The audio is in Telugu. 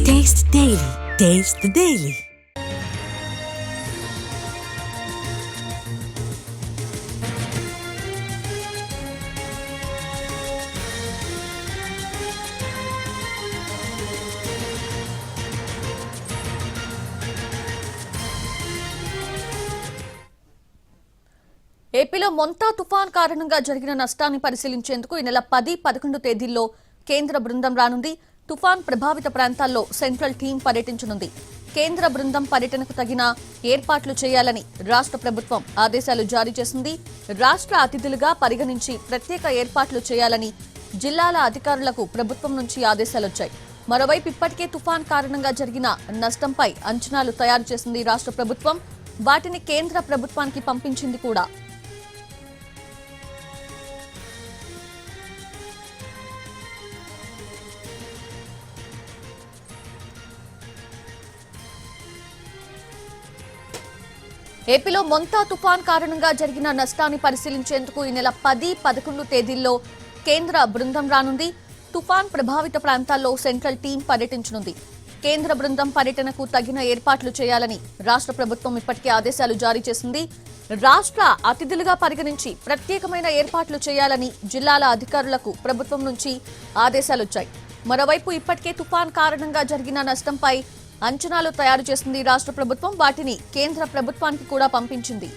Taste the Daily. Taste the Daily. ఏపీలో మొంతా తుఫాన్ కారణంగా జరిగిన నష్టాన్ని పరిశీలించేందుకు ఈ నెల 10, 11 తేదీల్లో కేంద్ర బృందం రానుంది. తుఫాన్ ప్రభావిత ప్రాంతాల్లో సెంట్రల్ టీం పర్యటించనుంది. కేంద్ర బృందం పర్యటనకు తగిన ఏర్పాట్లు చేయాలని రాష్ట్ర ప్రభుత్వం ఆదేశాలు జారీ చేసింది. రాష్ట్ర అతిథులుగా పరిగణించి ప్రత్యేక ఏర్పాట్లు చేయాలని జిల్లాల అధికారులకు ప్రభుత్వం నుంచి ఆదేశాలొచ్చాయి. మరోవైపు ఇప్పటికే తుఫాన్ కారణంగా జరిగిన నష్టంపై అంచనాలు తయారు చేసింది రాష్ట్ర ప్రభుత్వం. వాటిని కేంద్ర ప్రభుత్వానికి పంపించింది కూడా. ఏపీలో మొంతా తుఫాన్ కారణంగా జరిగిన నష్టాన్ని పరిశీలించేందుకు ఈ నెల 10, 11 తేదీల్లో కేంద్ర బృందం రానుంది. తుఫాన్ ప్రభావిత ప్రాంతాల్లో సెంట్రల్ టీం పర్యటించనుంది. కేంద్ర బృందం పర్యటనకు తగిన ఏర్పాట్లు చేయాలని రాష్ట్ర ప్రభుత్వం ఇప్పటికే ఆదేశాలు జారీ చేసింది. రాష్ట్ర అతిథులుగా పరిగణించి ప్రత్యేకమైన ఏర్పాట్లు చేయాలని జిల్లాల అధికారులకు ప్రభుత్వం నుంచి ఆదేశాలొచ్చాయి. మరోవైపు ఇప్పటికే తుఫాన్ కారణంగా జరిగిన నష్టంపై అంచనాలు తయారు చేసింది రాష్ట్ర ప్రభుత్వం. వాటిని కేంద్ర ప్రభుత్వానికి కూడా పంపించింది.